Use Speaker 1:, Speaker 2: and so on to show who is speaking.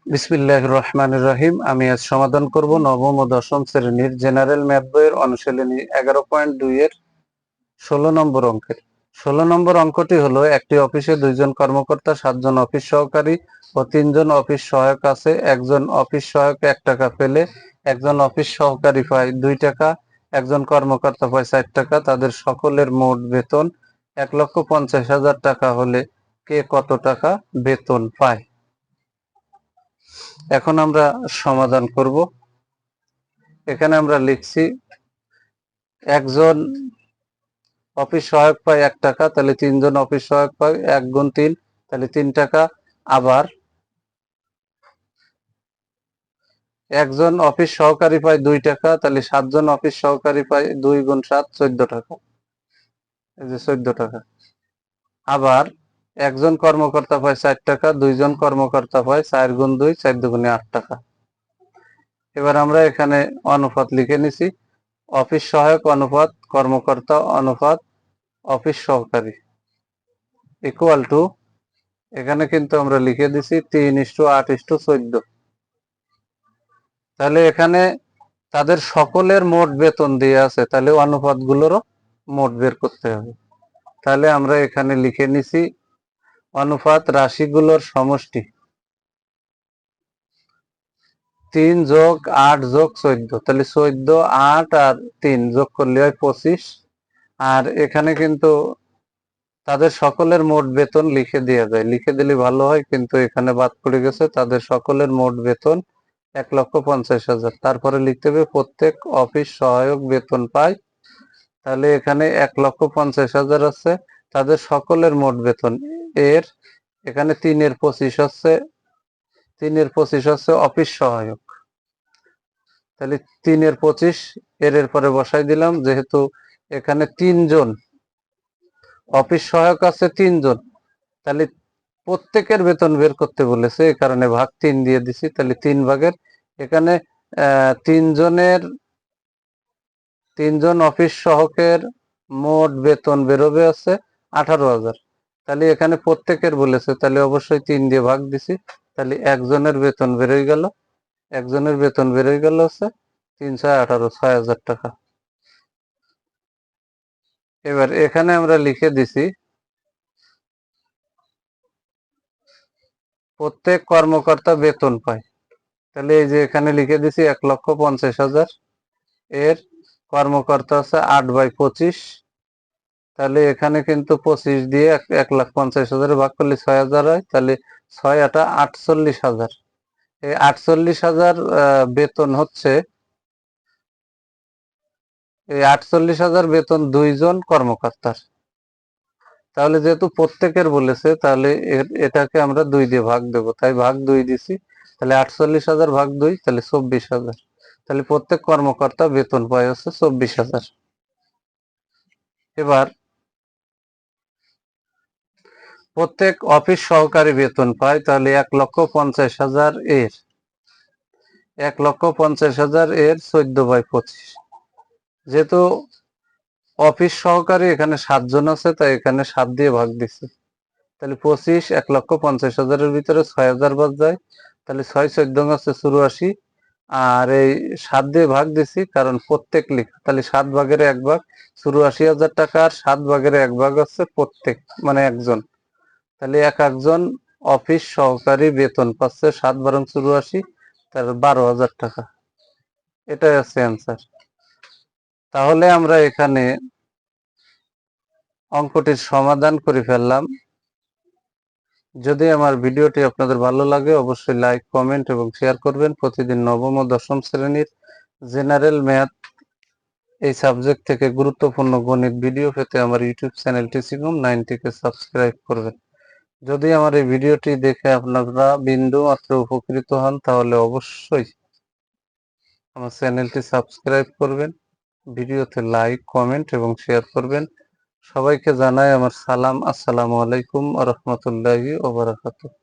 Speaker 1: বিসমিল্লাহির রহমানির রহিম। আমি আজ সমাধান করব নবম ও দশম শ্রেণীর জেনারেল ম্যাথ বইয়ের অনুশীলনী 11.2 এর 16 নম্বর অঙ্কের। 16 নম্বর অঙ্কটি হলো, একটি অফিসে 2 জন কর্মকর্তা, 7 জন অফিস সহকারী ও 3 জন অফিস সহায়ক আছে। একজন অফিস সহায়ক 1 টাকা পেলে একজন অফিস সহকারী পায় 2 টাকা, একজন কর্মকর্তা পায় 4 টাকা। তাদের সকলের মোট বেতন 1,50,000 টাকা হলে কে কত টাকা বেতন পায়? এখন আমরা সমাধান করব। এখানে আমরা লিখছি একজন অফিস সহায়ক পায় 1 টাকা, তাহলে 3 জন অফিস সহায়ক পায় 1 গুণ 3, তাহলে 3 টাকা। আবার একজন অফিস সহকারী পায় 2 টাকা, তাহলে 7 জন অফিস সহকারী পায় 2 গুণ 7 14 টাকা, এই যে 14 টাকা। আবার একজন কর্মকর্তা পায় 4 টাকা, 2 জন কর্মকর্তা পায় 4 গুণ 2 4 দুগুণে 8 টাকা। এবার আমরা এখানে অনুপাত লিখে নিছি, অফিস সহায়ক অনুপাত কর্মকর্তা অনুপাত অফিস সহকারী ইকুয়াল টু, এখানে কিন্তু আমরা লিখে দিছি 3:8:14। তাহলে এখানে তাদের সকলের মোট বেতন দিয়ে আছে, তাহলে অনুপাতগুলোরও মোট বের করতে হবে। তাহলে আমরা এখানে লিখে নিছি অনুপাত রাশিগুলোর সমষ্টি 3 যোগ 8 যোগ 14, তাহলে 14, 8 আর 3 যোগ করলে হয় 25। আর এখানে কিন্তু তাদের সকলের মোট বেতন লিখে দেওয়া যায়, লিখে দিলে ভালো হয়, কিন্তু এখানে বাদ পড়ে গেছে। তাদের সকলের মোট বেতন 1,50,000। তারপরে লিখতে হবে প্রত্যেক অফিস সহায়ক বেতন পায়, তাহলে এখানে 1,50,000 আছে। তাদের সকলের মোট বেতন এর, এখানে 3-এর 25 হচ্ছে, 3-এর 25 হচ্ছে অফিস সহায়ক, তাহলে 3-এর 25 এর পরে বসাই দিলাম। যেহেতু এখানে 3 জন অফিস সহায়ক আছে, 3 জন, তাহলে প্রত্যেকের বেতন বের করতে বলেছে, এই কারণে ভাগ 3 দিয়ে দিছি। তাহলে 3 ভাগের, এখানে 3 জন অফিস সহকের মোট বেতন বেরোবে আছে 18,000। তাহলে এখানে প্রত্যেকের বলেছে, তাহলে অবশ্যই 3 দিয়ে ভাগ দিছি। তাহলে একজনের বেতন বেরোই গেল, একজনের বেতন বেরোই গেল হচ্ছে 3-18, 6,000 টাকা। এবার এখানে আমরা লিখে দিছি প্রত্যেক কর্মকর্তা বেতন পায়, তাহলে এই যে এখানে লিখে দিছি 1,50,000 এর কর্মকর্তা আছে 8/25, তাহলে এখানে কিন্তু 25 দিয়ে 1,50,000 ভাগ করলে 6,000 হয়, তাহলে 6-8 48,000। এই 48,000 বেতন হচ্ছে, এই 48,000 বেতন 2 জন কর্মকর্তার। তাহলে যেহেতু প্রত্যেকের বলেছে, তাহলে এটাকে আমরা 2 দিয়ে ভাগ দেব, তাই ভাগ 2 দিছি। তাহলে 48,000 ভাগ 2, তাহলে 24,000। তাহলে প্রত্যেক কর্মকর্তা বেতন পায় হচ্ছে 24,000। এবার প্রত্যেক অফিস সহকারী বেতন পায়, তাহলে 1,50,000 এর 1,50,000 এর 14/25। যেহেতু অফিস সহকারী এখানে 7 জন আছে, তাই এখানে 7 দিয়ে ভাগ দিছি। তাহলে 25 1,50,000 এর ভিতরে 6,000 বাদ যায়, তাহলে 6-14 হচ্ছে 84। আর এই 7 দিয়ে ভাগ দিছি কারণ প্রত্যেক লিখা, তাহলে 7 ভাগের 1 ভাগ 84,000 টাকা, আর 7 ভাগের 1 ভাগ হচ্ছে প্রত্যেক, মানে একজন। তাহলে একজন অফিস সহকারী বেতন পাচ্ছে 7 × 84, তার 12,000 টাকা। এটাই হচ্ছে অ্যান্সার। তাহলে আমরা এখানে অঙ্কটির সমাধান করে ফেললাম। যদি আমার ভিডিওটি আপনাদের ভালো লাগে, অবশ্যই লাইক, কমেন্ট এবং শেয়ার করবেন। প্রতিদিন নবম ও দশম শ্রেণীর জেনারেল ম্যাথ এই সাবজেক্ট থেকে গুরুত্বপূর্ণ গণিত ভিডিও পেতে আমার ইউটিউব চ্যানেলটি সিগম 90-কে সাবস্ক্রাইব করবেন। যদি আমার এই ভিডিওটি দেখে আপনারা বিন্দু মাত্র উপকৃত হন, তাহলে অবশ্যই আমার চ্যানেলটি সাবস্ক্রাইব করবেন, ভিডিওতে লাইক, কমেন্ট এবং শেয়ার করবেন। সবাইকে জানাই আমার সালাম। আসসালামু আলাইকুম ওয়া রাহমাতুল্লাহি ওয়া বারাকাতুহু।